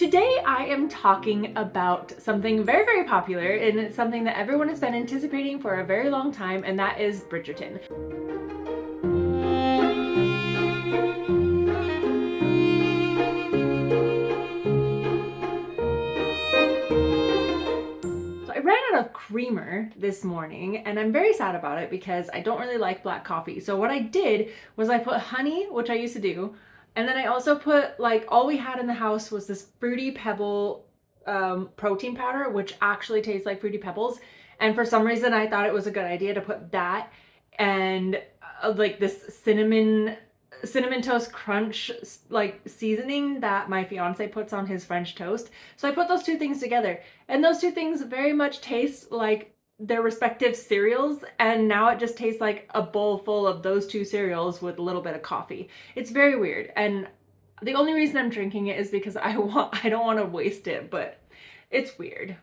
Today I am talking about something very, very popular, and it's something that everyone has been anticipating for a very long time, and that is Bridgerton. So I ran out of creamer this morning, and I'm very sad about it because I don't really like black coffee. So what I did was I put honey, which I used to do, and then I also put, like, all we had in the house was this Fruity Pebble protein powder, which actually tastes like Fruity Pebbles. And for some reason, I thought it was a good idea to put that and like this cinnamon toast crunch like seasoning that my fiance puts on his French toast. So I put those two things together, and those two things very much taste like their respective cereals, and now it just tastes like a bowl full of those two cereals with a little bit of coffee. It's very weird, and the only reason I'm drinking it is because I don't want to waste it, but it's weird.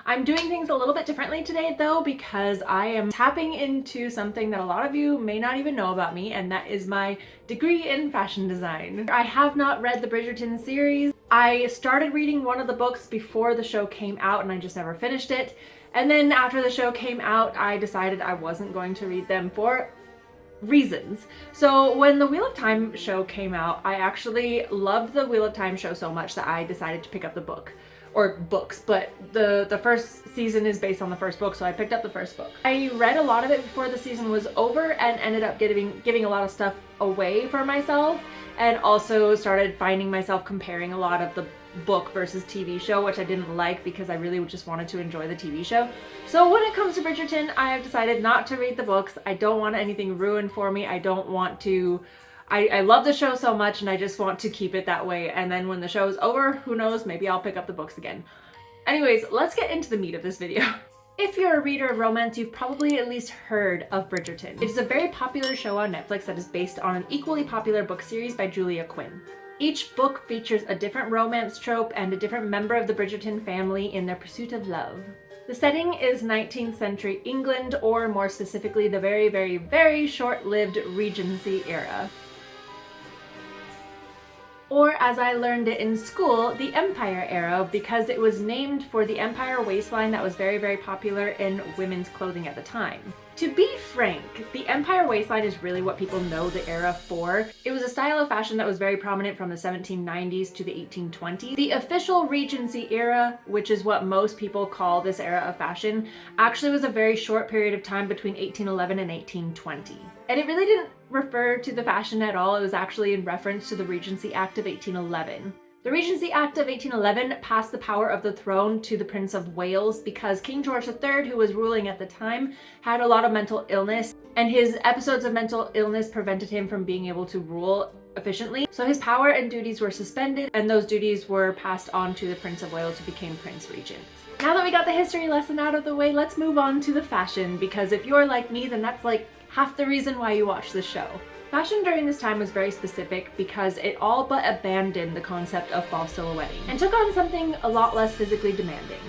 I'm doing things a little bit differently today though, because I am tapping into something that a lot of you may not even know about me, and that is my degree in fashion design. I have not read the Bridgerton series. I started reading one of the books before the show came out and I just never finished it. And then after the show came out, I decided I wasn't going to read them for reasons. So when the Wheel of Time show came out, I actually loved the Wheel of Time show so much that I decided to pick up the book. Or books, but the first season is based on the first book, so I picked up the first book. I read a lot of it before the season was over and ended up giving a lot of stuff away for myself, and also started finding myself comparing a lot of the book versus TV show, which I didn't like because I really just wanted to enjoy the TV show. So when it comes to Bridgerton, I have decided not to read the books. I don't want anything ruined for me. I don't want to... I love the show so much, and I just want to keep it that way. And then when the show is over, who knows, maybe I'll pick up the books again. Anyways, let's get into the meat of this video. If you're a reader of romance, you've probably at least heard of Bridgerton. It is a very popular show on Netflix that is based on an equally popular book series by Julia Quinn. Each book features a different romance trope and a different member of the Bridgerton family in their pursuit of love. The setting is 19th century England, or more specifically, the very, very, very short-lived Regency era. Or, as I learned it in school, the Empire era, because it was named for the Empire waistline that was very, very popular in women's clothing at the time. To be frank, the Empire waistline is really what people know the era for. It was a style of fashion that was very prominent from the 1790s to the 1820s. The official Regency era, which is what most people call this era of fashion, actually was a very short period of time between 1811 and 1820. And it really didn't refer to the fashion at all. It was actually in reference to the Regency Act of 1811. The Regency Act of 1811 passed the power of the throne to the Prince of Wales because King George III, who was ruling at the time, had a lot of mental illness, and his episodes of mental illness prevented him from being able to rule efficiently. So his power and duties were suspended, and those duties were passed on to the Prince of Wales, who became Prince Regent. Now that we got the history lesson out of the way, let's move on to the fashion, because if you're like me, then that's like half the reason why you watch this show. Fashion during this time was very specific because it all but abandoned the concept of false silhouetting and took on something a lot less physically demanding.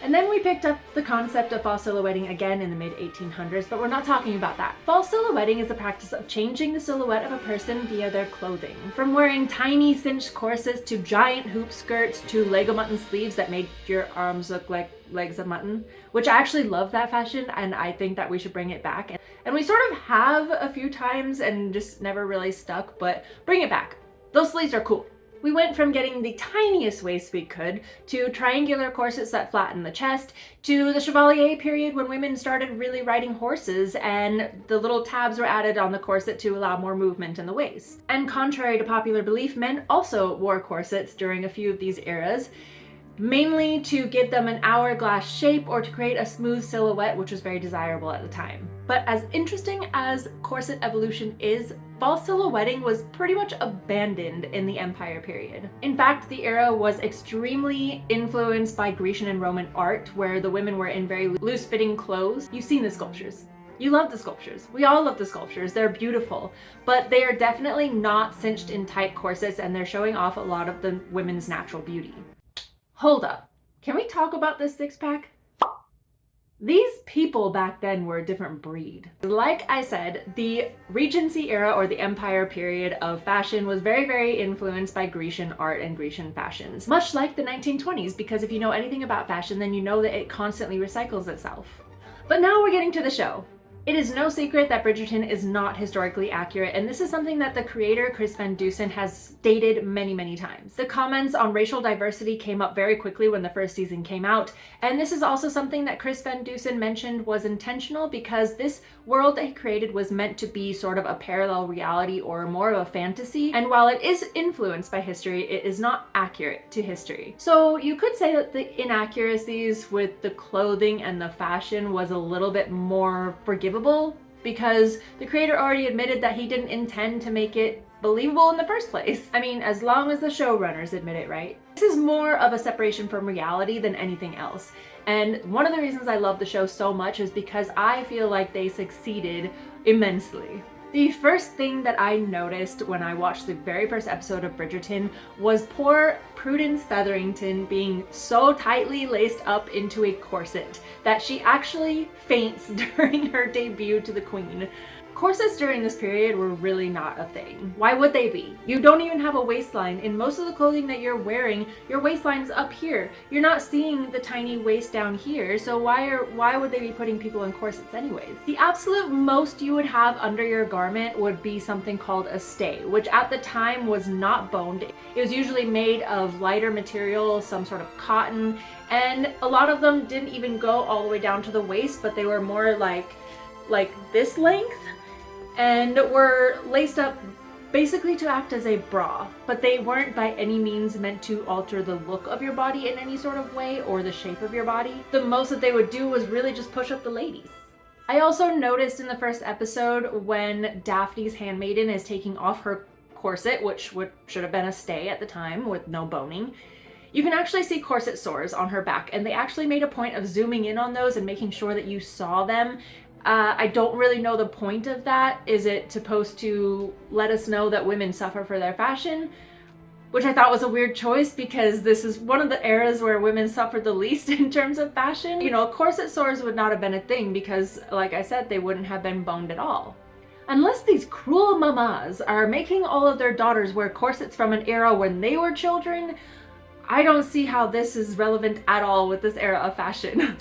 And then we picked up the concept of false silhouetting again in the mid-1800s, but we're not talking about that. False silhouetting is the practice of changing the silhouette of a person via their clothing. From wearing tiny cinched corsets to giant hoop skirts to Lego mutton sleeves that made your arms look like legs of mutton, which I actually love that fashion, and I think that we should bring it back. And we sort of have a few times and just never really stuck, but bring it back. Those sleeves are cool. We went from getting the tiniest waist we could, to triangular corsets that flatten the chest, to the Chevalier period when women started really riding horses and the little tabs were added on the corset to allow more movement in the waist. And contrary to popular belief, men also wore corsets during a few of these eras, mainly to give them an hourglass shape or to create a smooth silhouette, which was very desirable at the time. But as interesting as corset evolution is, false silhouetting was pretty much abandoned in the Empire period. In fact, the era was extremely influenced by Grecian and Roman art, where the women were in very loose-fitting clothes. You've seen the sculptures. You love the sculptures. We all love the sculptures. They're beautiful, but they are definitely not cinched in tight corsets, and they're showing off a lot of the women's natural beauty. Hold up. Can we talk about this six-pack? These people back then were a different breed. Like I said, the Regency era, or the Empire period of fashion, was very, very influenced by Grecian art and Grecian fashions. Much like the 1920s, because if you know anything about fashion, then you know that it constantly recycles itself. But now we're getting to the show. It is no secret that Bridgerton is not historically accurate, and this is something that the creator, Chris Van Dusen, has stated many, many times. The comments on racial diversity came up very quickly when the first season came out, and this is also something that Chris Van Dusen mentioned was intentional, because this world that he created was meant to be sort of a parallel reality or more of a fantasy, and while it is influenced by history, it is not accurate to history. So you could say that the inaccuracies with the clothing and the fashion was a little bit more forgivable, because the creator already admitted that he didn't intend to make it believable in the first place. I mean, as long as the showrunners admit it, right? This is more of a separation from reality than anything else. And one of the reasons I love the show so much is because I feel like they succeeded immensely. The first thing that I noticed when I watched the very first episode of Bridgerton was poor Prudence Featherington being so tightly laced up into a corset that she actually faints during her debut to the Queen. Corsets during this period were really not a thing. Why would they be? You don't even have a waistline. In most of the clothing that you're wearing, your waistline's up here. You're not seeing the tiny waist down here, so why would they be putting people in corsets anyways? The absolute most you would have under your garment would be something called a stay, which at the time was not boned. It was usually made of lighter material, some sort of cotton, and a lot of them didn't even go all the way down to the waist, but they were more like this length, and were laced up basically to act as a bra, but they weren't by any means meant to alter the look of your body in any sort of way or the shape of your body. The most that they would do was really just push up the ladies. I also noticed in the first episode when Daphne's handmaiden is taking off her corset, which should have been a stay at the time with no boning, you can actually see corset sores on her back, and they actually made a point of zooming in on those and making sure that you saw them. I don't really know the point of that. Is it supposed to let us know that women suffer for their fashion? Which I thought was a weird choice, because this is one of the eras where women suffered the least in terms of fashion. You know, corset sores would not have been a thing because, like I said, they wouldn't have been boned at all. Unless these cruel mamas are making all of their daughters wear corsets from an era when they were children, I don't see how this is relevant at all with this era of fashion.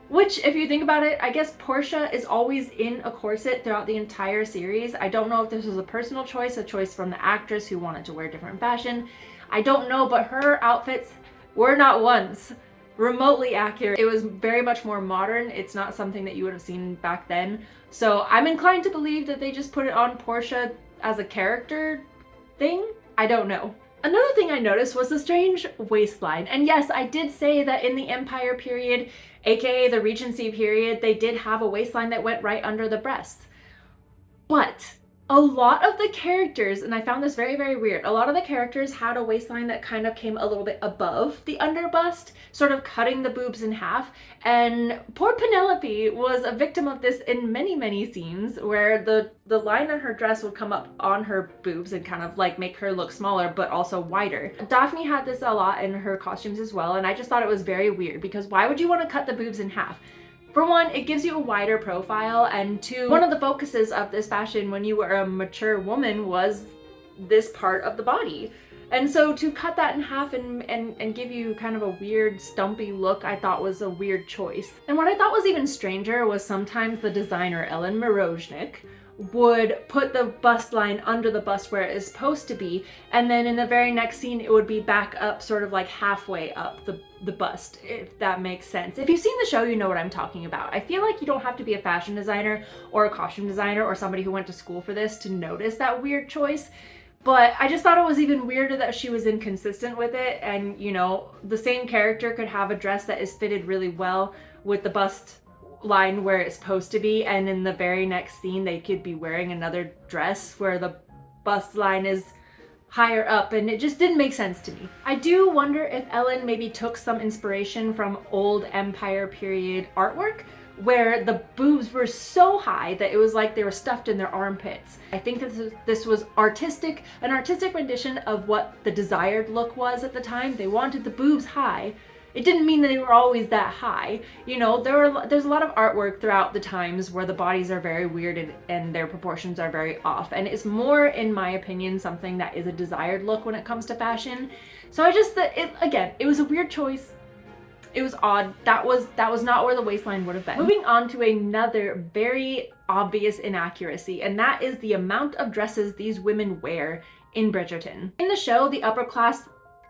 Which, if you think about it, I guess Portia is always in a corset throughout the entire series. I don't know if this was a personal choice, a choice from the actress who wanted to wear different fashion. I don't know, but her outfits were not once remotely accurate. It was very much more modern. It's not something that you would have seen back then. So I'm inclined to believe that they just put it on Portia as a character thing. I don't know. Another thing I noticed was the strange waistline. And yes, I did say that in the Empire period, aka the Regency period, they did have a waistline that went right under the breasts. But a lot of the characters, and I found this very, very weird, a lot of the characters had a waistline that kind of came a little bit above the underbust, sort of cutting the boobs in half. And poor Penelope was a victim of this in many, many scenes where the line on her dress would come up on her boobs and kind of like make her look smaller, but also wider. Daphne had this a lot in her costumes as well, and I just thought it was very weird, because why would you want to cut the boobs in half? For one, it gives you a wider profile, and two, one of the focuses of this fashion when you were a mature woman was this part of the body. And so to cut that in half and give you kind of a weird stumpy look, I thought was a weird choice. And what I thought was even stranger was sometimes the designer, Ellen Moroznik, would put the bust line under the bust where it is supposed to be, and then in the very next scene it would be back up, sort of like halfway up the bust, if that makes sense. If you've seen the show, you know what I'm talking about. I feel like you don't have to be a fashion designer or a costume designer or somebody who went to school for this to notice that weird choice. But I just thought it was even weirder that she was inconsistent with it, and you know, the same character could have a dress that is fitted really well with the bust line where it's supposed to be, and in the very next scene they could be wearing another dress where the bust line is higher up, and it just didn't make sense to me. I do wonder if Ellen maybe took some inspiration from old Empire period artwork where the boobs were so high that it was like they were stuffed in their armpits. I think this was an artistic rendition of what the desired look was at the time. They wanted the boobs high, It didn't mean that they were always that high. You know, there's a lot of artwork throughout the times where the bodies are very weird and their proportions are very off. And it's more, in my opinion, something that is a desired look when it comes to fashion. So I just, it was a weird choice. It was odd. That was not where the waistline would have been. Moving on to another very obvious inaccuracy, and that is the amount of dresses these women wear in Bridgerton. In the show, the upper class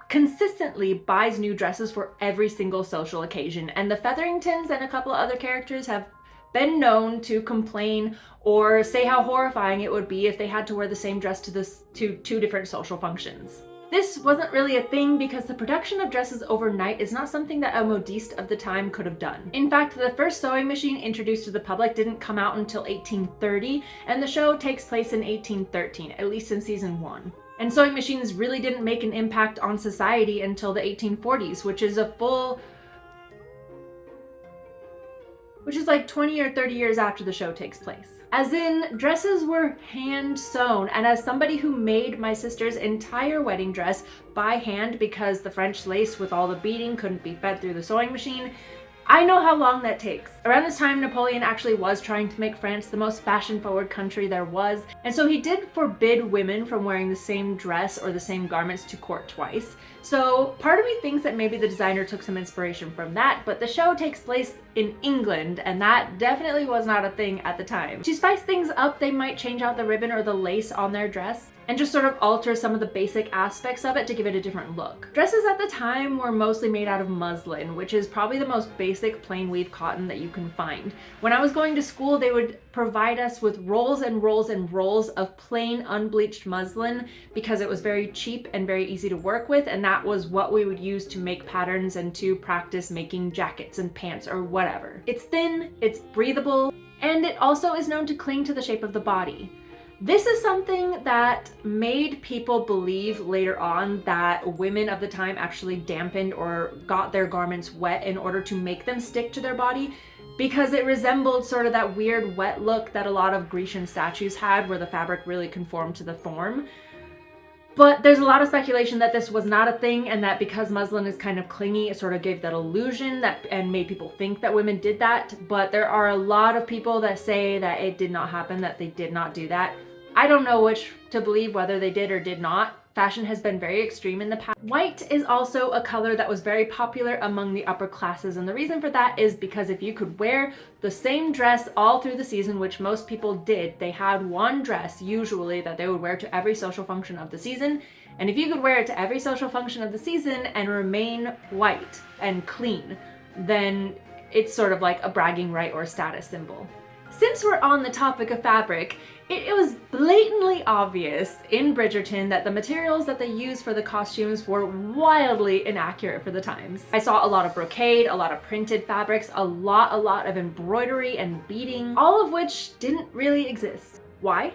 consistently buys new dresses for every single social occasion, and the Featheringtons and a couple of other characters have been known to complain or say how horrifying it would be if they had to wear the same dress to two different social functions. This wasn't really a thing because the production of dresses overnight is not something that a modiste of the time could have done. In fact, the first sewing machine introduced to the public didn't come out until 1830, and the show takes place in 1813, at least in season 1. And sewing machines really didn't make an impact on society until the 1840s, which is like 20 or 30 years after the show takes place. As in, dresses were hand sewn, and as somebody who made my sister's entire wedding dress by hand because the French lace with all the beading couldn't be fed through the sewing machine, I know how long that takes. Around this time, Napoleon actually was trying to make France the most fashion-forward country there was, and so he did forbid women from wearing the same dress or the same garments to court twice. So part of me thinks that maybe the designer took some inspiration from that, but the show takes place in England, and that definitely was not a thing at the time. To spice things up, they might change out the ribbon or the lace on their dress and just sort of alter some of the basic aspects of it to give it a different look. Dresses at the time were mostly made out of muslin, which is probably the most basic plain weave cotton that you can find. When I was going to school, they would provide us with rolls and rolls and rolls of plain unbleached muslin because it was very cheap and very easy to work with, and that was what we would use to make patterns and to practice making jackets and pants or whatever. It's thin, it's breathable, and it also is known to cling to the shape of the body. This is something that made people believe later on that women of the time actually dampened or got their garments wet in order to make them stick to their body, because it resembled sort of that weird wet look that a lot of Grecian statues had where the fabric really conformed to the form. But there's a lot of speculation that this was not a thing, and that because muslin is kind of clingy, it sort of gave that illusion and made people think that women did that. But there are a lot of people that say that it did not happen, that they did not do that. I don't know which to believe, whether they did or did not. Fashion has been very extreme in the past. White is also a color that was very popular among the upper classes, and the reason for that is because if you could wear the same dress all through the season, which most people did, they had one dress usually that they would wear to every social function of the season, and if you could wear it to every social function of the season and remain white and clean, then it's sort of like a bragging right or a status symbol. Since we're on the topic of fabric, it was blatantly obvious in Bridgerton that the materials that they used for the costumes were wildly inaccurate for the times. I saw a lot of brocade, a lot of printed fabrics, a lot of embroidery and beading, all of which didn't really exist. Why?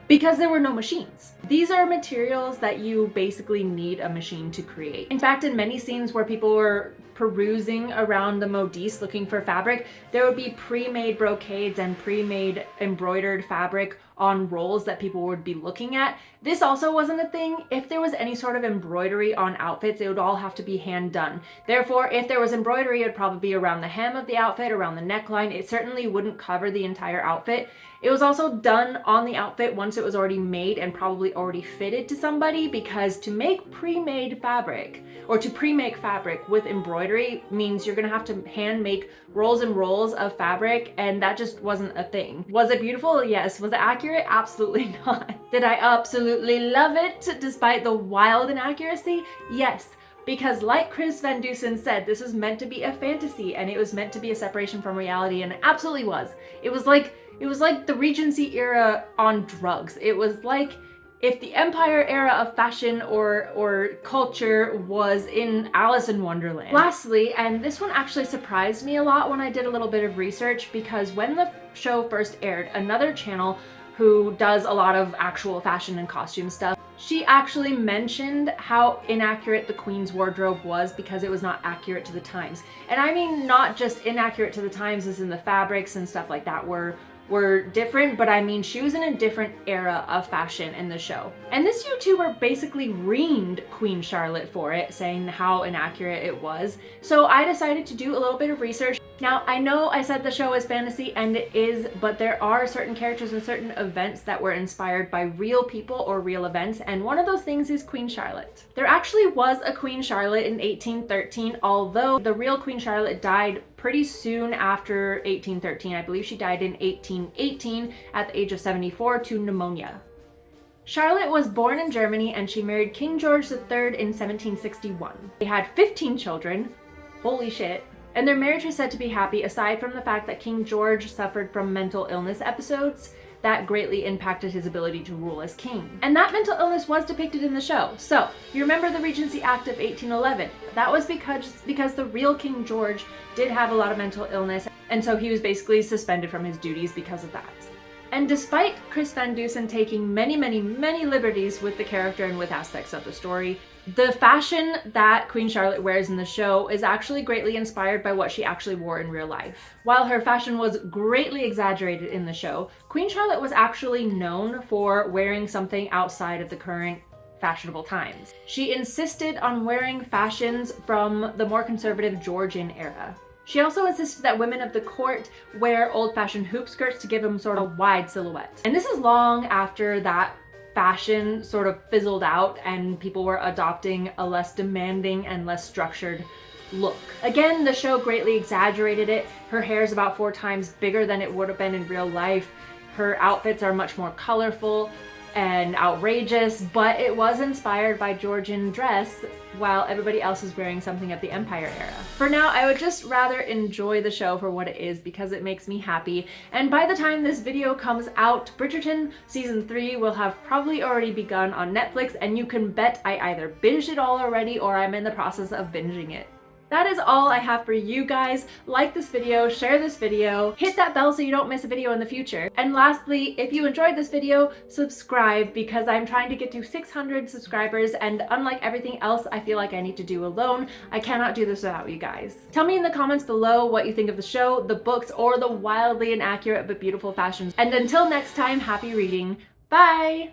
Because there were no machines. These are materials that you basically need a machine to create. In fact, in many scenes where people were perusing around the modiste looking for fabric, there would be pre-made brocades and pre-made embroidered fabric on rolls that people would be looking at. This also wasn't a thing. If there was any sort of embroidery on outfits, it would all have to be hand done. Therefore, if there was embroidery, it would probably be around the hem of the outfit, around the neckline. It certainly wouldn't cover the entire outfit. It was also done on the outfit once it was already made and probably already fitted to somebody, because to make pre-made fabric or to pre-make fabric with embroidery means you're gonna have to hand make rolls and rolls of fabric, and that just wasn't a thing. Was it beautiful? Yes. Was it accurate? Absolutely not. Did I absolutely love it despite the wild inaccuracy? Yes. Because like Chris Van Dusen said, this was meant to be a fantasy, and it was meant to be a separation from reality, and it absolutely was. It was like the Regency era on drugs. It was like if the Empire era of fashion or culture was in Alice in Wonderland. Lastly, and this one actually surprised me a lot when I did a little bit of research, because when the show first aired, another channel who does a lot of actual fashion and costume stuff, she actually mentioned how inaccurate the Queen's wardrobe was because it was not accurate to the times. And I mean not just inaccurate to the times as in the fabrics and stuff like that were were different, but I mean, she was in a different era of fashion in the show. And this YouTuber basically reamed Queen Charlotte for it, saying how inaccurate it was. So I decided to do a little bit of research. Now, I know I said the show is fantasy, and it is, but there are certain characters and certain events that were inspired by real people or real events, and one of those things is Queen Charlotte. There actually was a Queen Charlotte in 1813, although the real Queen Charlotte died pretty soon after 1813. I believe she died in 1818 at the age of 74 to pneumonia. Charlotte was born in Germany, and she married King George III in 1761. They had 15 children. Holy shit. And their marriage was said to be happy, aside from the fact that King George suffered from mental illness episodes that greatly impacted his ability to rule as king. And that mental illness was depicted in the show. So, you remember the Regency Act of 1811? That was because the real King George did have a lot of mental illness, and so he was basically suspended from his duties because of that. And despite Chris Van Dusen taking many liberties with the character and with aspects of the story, the fashion that Queen Charlotte wears in the show is actually greatly inspired by what she actually wore in real life. While her fashion was greatly exaggerated in the show, Queen Charlotte was actually known for wearing something outside of the current fashionable times. She insisted on wearing fashions from the more conservative Georgian era. She also insisted that women of the court wear old-fashioned hoop skirts to give them sort of wide silhouette. And this is long after that fashion sort of fizzled out and people were adopting a less demanding and less structured look. Again, the show greatly exaggerated it. Her hair is about 4 times bigger than it would have been in real life. Her outfits are much more colorful and outrageous, but it was inspired by Georgian dress while everybody else is wearing something of the Empire era. For now, I would just rather enjoy the show for what it is because it makes me happy. And by the time this video comes out, Bridgerton season 3 will have probably already begun on Netflix, and you can bet I either binged it all already or I'm in the process of binging it. That is all I have for you guys. Like this video, share this video, hit that bell so you don't miss a video in the future. And lastly, if you enjoyed this video, subscribe because I'm trying to get to 600 subscribers, and unlike everything else I feel like I need to do alone, I cannot do this without you guys. Tell me in the comments below what you think of the show, the books, or the wildly inaccurate but beautiful fashions. And until next time, happy reading. Bye!